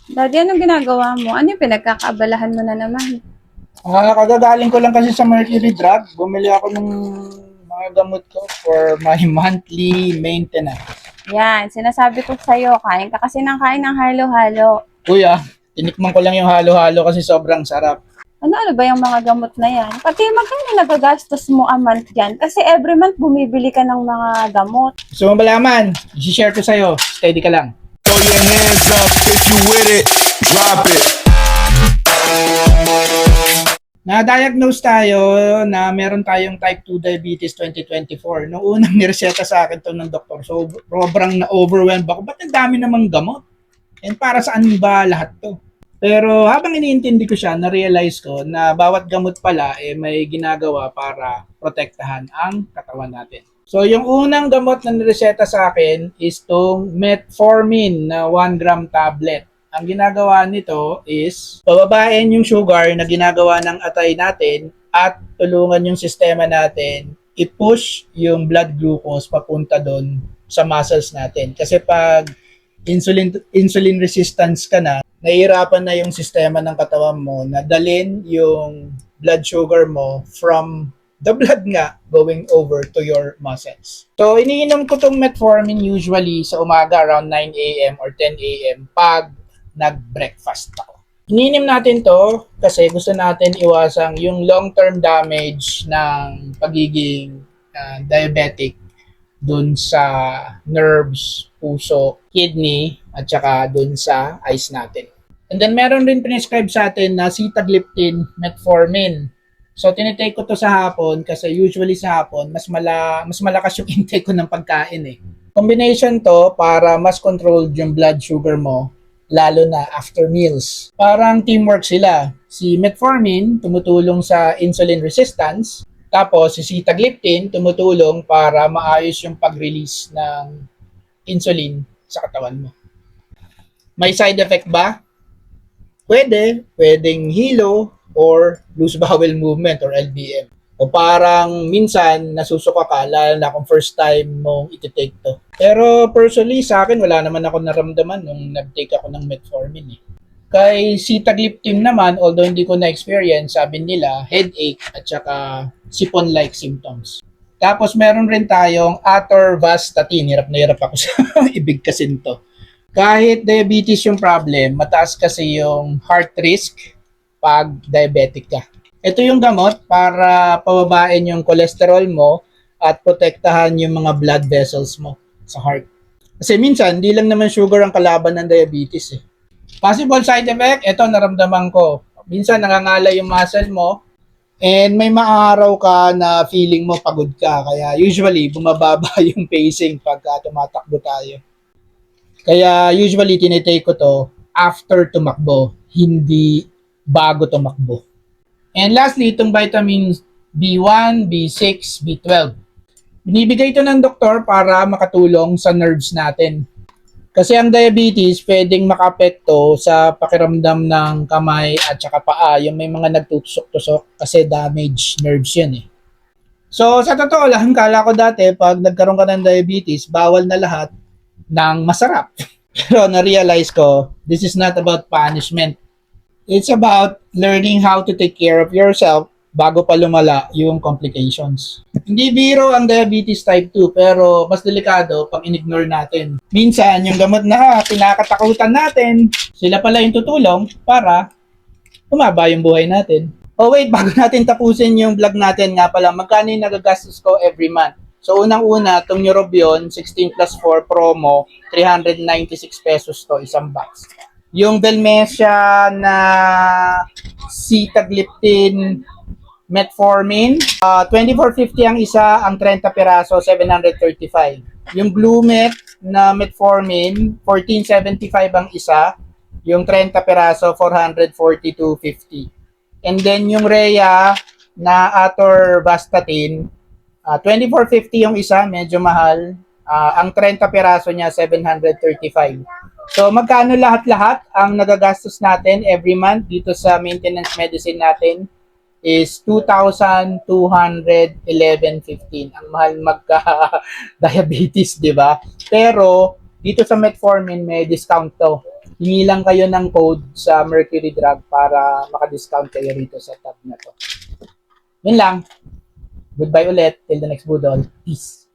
Daddy, anong ginagawa mo? Ano yung pinagkakaabalahan mo na naman? Kagagaling ko lang kasi sa Mercury Drug. Bumili ako ng mga gamot ko for my monthly maintenance. Yan, sinasabi ko sa'yo, kain ka kasi ng kain ng halo-halo. Kuya, tinikman ko lang yung halo-halo kasi sobrang sarap. Ano ba yung mga gamot na yan? Pati magkano nagagastos mo a month yan? Kasi every month bumibili ka ng mga gamot. Gusto mo malaman? I-share ko sa'yo. Steady ka lang. Throw your hands up if you with it. Drop it. Na-diagnose tayo na meron tayong type 2 diabetes 2024. Noong unang nireseta sa akin to ng doktor, so sobrang na-overwhelmed ako. Ba't ang dami namang gamot? And para saan ba lahat to? Pero habang iniintindi ko siya, na-realize ko na bawat gamot pala may ginagawa para protektahan ang katawan natin. So yung unang gamot na nireseta sa akin is tong Metformin na 1 gram tablet. Ang ginagawa nito is pababain yung sugar na ginagawa ng atay natin at tulungan yung sistema natin i-push yung blood glucose papunta doon sa muscles natin. Kasi pag insulin resistance ka na, nahihirapan na yung sistema ng katawan mo na dalin yung blood sugar mo from the blood nga going over to your muscles. So, iniinom ko tong Metformin usually sa umaga around 9 a.m. or 10 a.m. pag nag-breakfast ako. Iniinom natin to kasi gusto natin iwasang yung long-term damage ng pagiging diabetic dun sa nerves, puso, kidney, at saka dun sa eyes natin. And then meron rin prescribe sa atin na sitagliptin, metformin. So tinitake ko to sa hapon kasi usually sa hapon mas malakas yung intake ko ng pagkain eh. Combination to para mas controlled yung blood sugar mo lalo na after meals. Parang teamwork sila. Si metformin tumutulong sa insulin resistance, tapos si sitagliptin tumutulong para maayos yung pag-release ng insulin sa katawan mo. May side effect ba? Pwedeng hilo or loose bowel movement or LBM. O parang minsan nasusuka ka lalo na kung first time mong iti-take to. Pero personally sa akin wala naman ako naramdaman nung nag-take ako ng metformin eh. Kay sitagliptin naman, although hindi ko na-experience, sabi nila headache at saka sipon-like symptoms. Tapos meron rin tayong atorvastatin. Hirap na hirap ako sa ibigkasin to. Kahit diabetes yung problem, mataas kasi yung heart risk pag diabetic ka. Ito yung gamot para pababain yung cholesterol mo at protektahan yung mga blood vessels mo sa heart. Kasi minsan, hindi lang naman sugar ang kalaban ng diabetes eh. Possible side effect, ito naramdaman ko. Minsan nangangalay yung muscle mo and may maaraw ka na feeling mo pagod ka. Kaya usually, bumababa yung pacing pagka tumatakbo tayo. Kaya usually, tinitake ko to after tumakbo, hindi bago tumakbo. And lastly, itong vitamins B1, B6, B12. Binibigay ito ng doktor para makatulong sa nerves natin. Kasi ang diabetes pwedeng makaapekto sa pakiramdam ng kamay at saka paa. Yung may mga nagtutusok-tusok kasi damage nerves yun eh. So sa totoo lang, kala ko dati pag nagkaroon ka ng diabetes, bawal na lahat ng masarap. Pero na-realize ko, this is not about punishment. It's about learning how to take care of yourself bago pa lumala yung complications. Hindi biro ang diabetes type 2 pero mas delikado pag in-ignore natin. Minsan, yung gamot na pinakatakutan natin, sila pala yung tutulong para umaba yung buhay natin. Oh wait, bago natin tapusin yung vlog natin nga pala, magkano yung nagagastos ko every month? So unang-una, itong Neurobion 16 plus 4 promo, 396 pesos to, isang box. Yung Belmesia na sitagliptin metformin, 24.50 ang isa, ang 30 piraso, 735. Yung Blumet na metformin, 14.75 ang isa, yung 30 piraso, 442.50. And then yung Rhea na atorvastatin, 24.50 yung isa, medyo mahal. Ang 30 piraso niya, 735. So magkano lahat-lahat ang nagagastos natin every month dito sa maintenance medicine natin is 2,211.15. Ang mahal magka-diabetes, di ba? Pero dito sa metformin may discount to. hingi lang kayo ng code sa Mercury Drug para maka-discount kayo rito sa tab na to. Yun lang. Goodbye ulit. Till the next budol. Peace.